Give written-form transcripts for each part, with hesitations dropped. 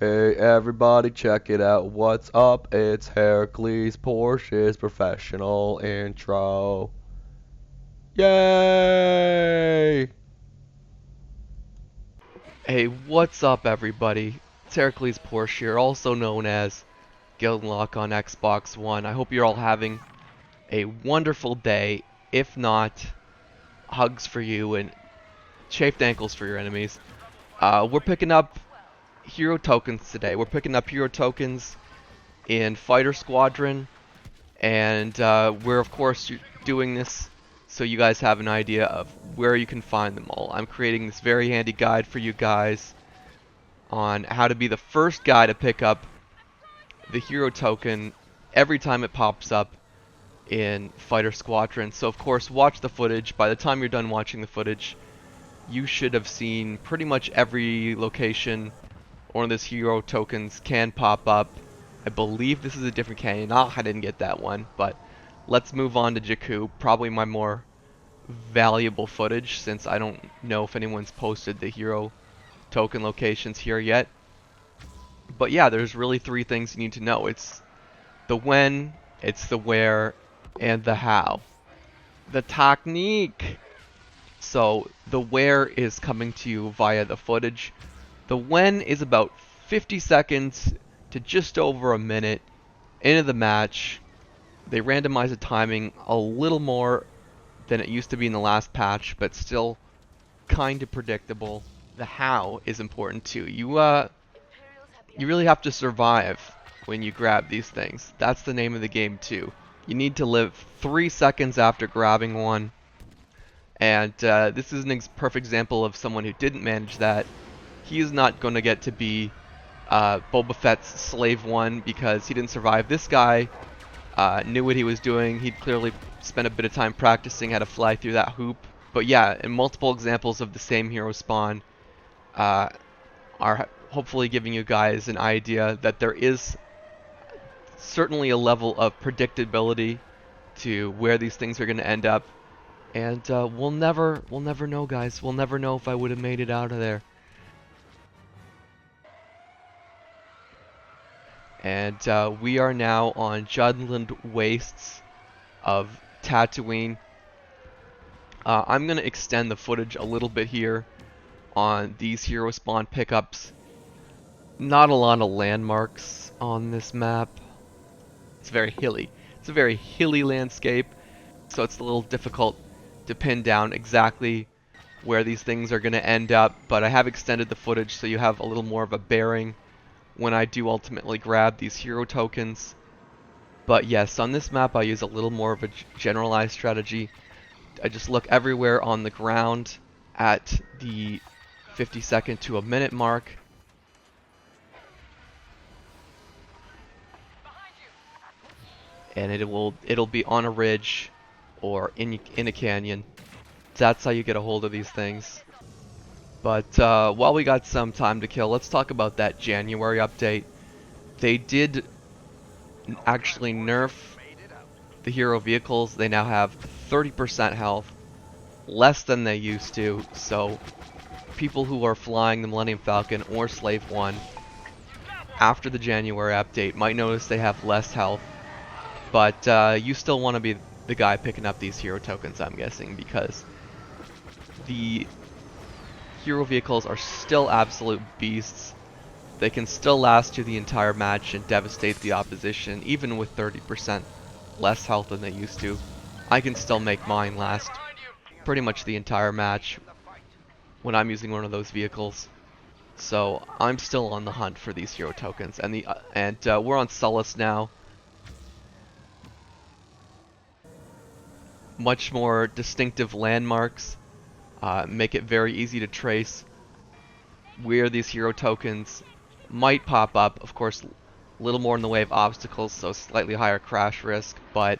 Hey everybody, check it out. What's up? It's Hercules Porsche's professional intro. Yay! Hey, what's up everybody? It's Hercules Porsche here, also known as Guild Lock on Xbox One. I hope you're all having a wonderful day. If not, hugs for you and chafed ankles for your enemies. We're picking up hero tokens today. We're picking up hero tokens in Fighter Squadron, and we're of course doing this so you guys have an idea of where you can find them all. I'm creating this very handy guide for you guys on how to be the first guy to pick up the hero token every time it pops up in Fighter Squadron. So of course, watch the footage. By the time you're done watching the footage, you should have seen pretty much every location one of these hero tokens can pop up. I believe this is a different canyon. Ah, I didn't get that one, but let's move on to Jakku, probably my more valuable footage since I don't know if anyone's posted the hero token locations here yet. But yeah, there's really three things you need to know. It's the when, it's the where, and the how. The technique! So, the where is coming to you via the footage. The when is about 50 seconds to just over a minute into the match. They randomize the timing a little more than it used to be in the last patch, but still kind of predictable. The how is important too. You really have to survive when you grab these things. That's the name of the game too. You need to live 3 seconds after grabbing one. And this is a perfect example of someone who didn't manage that. He is not going to get to be Boba Fett's Slave 1 because he didn't survive. This guy knew what he was doing. He'd clearly spent a bit of time practicing how to fly through that hoop. But yeah, and multiple examples of the same hero spawn are hopefully giving you guys an idea that there is certainly a level of predictability to where these things are going to end up. And we'll never know, guys. We'll never know if I would have made it out of there. And we are now on Judland Wastes of Tatooine. I'm going to extend the footage a little bit here on these hero spawn pickups. Not a lot of landmarks on this map. It's very hilly. It's a very hilly landscape, so it's a little difficult to pin down exactly where these things are going to end up, but I have extended the footage so you have a little more of a bearing when I do ultimately grab these hero tokens. But yes, on this map I use a little more of a generalized strategy. I just look everywhere on the ground at the 50-second to a minute mark. And it'll be on a ridge or in a canyon. That's how you get a hold of these things. But while we got some time to kill, let's talk about that January update. They did actually nerf the hero vehicles. They now have 30% health, less than they used to. So people who are flying the Millennium Falcon or Slave 1 after the January update might notice they have less health. But you still want to be the guy picking up these hero tokens, I'm guessing, because the hero vehicles are still absolute beasts. They can still last you the entire match and devastate the opposition, even with 30% less health than they used to. I can still make mine last pretty much the entire match when I'm using one of those vehicles. So I'm still on the hunt for these hero tokens, and we're on Sullust now. Much more distinctive landmarks make it very easy to trace where these hero tokens might pop up. Of course, a little more in the way of obstacles, so slightly higher crash risk, but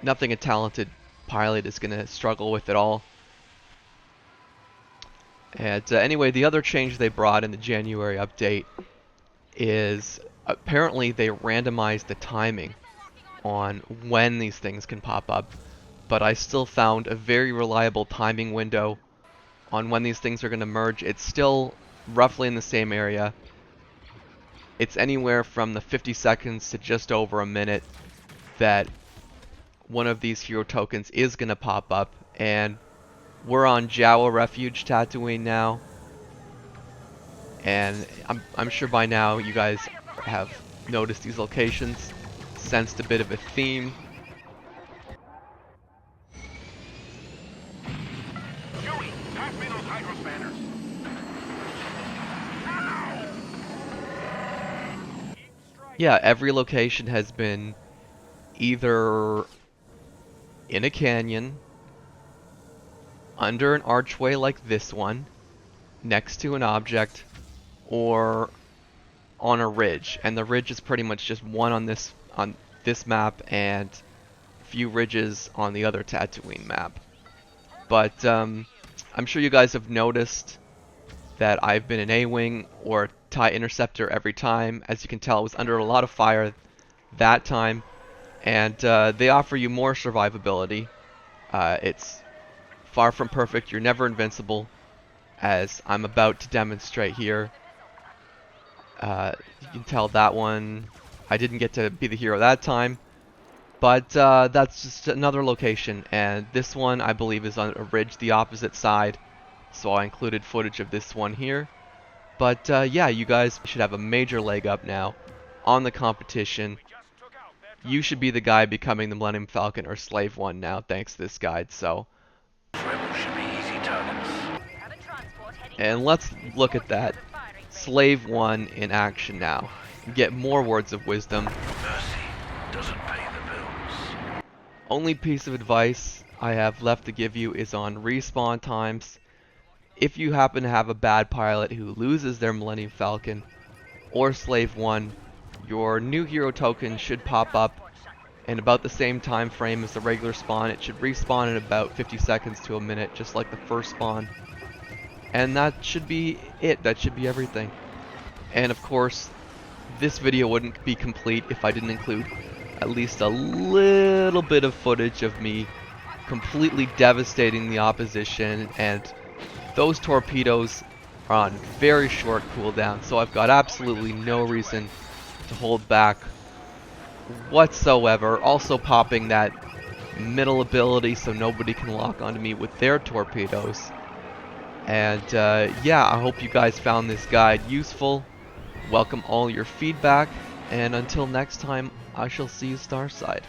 nothing a talented pilot is going to struggle with at all. And anyway, the other change they brought in the January update is apparently they randomized the timing on when these things can pop up. But I still found a very reliable timing window on when these things are going to merge. It's still roughly in the same area. it's anywhere from the 50 seconds to just over a minute that one of these hero tokens is going to pop up. And we're on Jawa Refuge Tatooine now. And I'm sure by now you guys have noticed these locations, sensed a bit of a theme. Chewie, pass me those hydro spanners. Yeah, every location has been either in a canyon, under an archway like this one, next to an object, or on a ridge. And the ridge is pretty much just one on this map and a few ridges on the other Tatooine map. But I'm sure you guys have noticed that I've been an A-Wing or TIE Interceptor every time. As you can tell, I was under a lot of fire that time, and they offer you more survivability. It's far from perfect. You're never invincible, as I'm about to demonstrate here. You can tell that one, I didn't get to be the hero that time, but that's just another location, and this one I believe is on a ridge the opposite side, so I included footage of this one here. But yeah, you guys should have a major leg up now on the competition. You should be the guy becoming the Millennium Falcon or Slave One now, thanks to this guide. So, and let's look at that Slave One in action now. Get more words of wisdom. Mercy doesn't pay the bills. Only piece of advice I have left to give you is on respawn times. If you happen to have a bad pilot who loses their Millennium Falcon or Slave One, your new hero token should pop up in about the same time frame as the regular spawn. It should respawn in about 50 seconds to a minute, just like the first spawn. And that should be it. That should be everything. And of course, this video wouldn't be complete if I didn't include at least a little bit of footage of me completely devastating the opposition, and those torpedoes are on very short cooldown, so I've got absolutely no reason to hold back whatsoever. Also popping that middle ability so nobody can lock onto me with their torpedoes. And yeah, I hope you guys found this guide useful. Welcome all your feedback, and until next time, I shall see you Starside.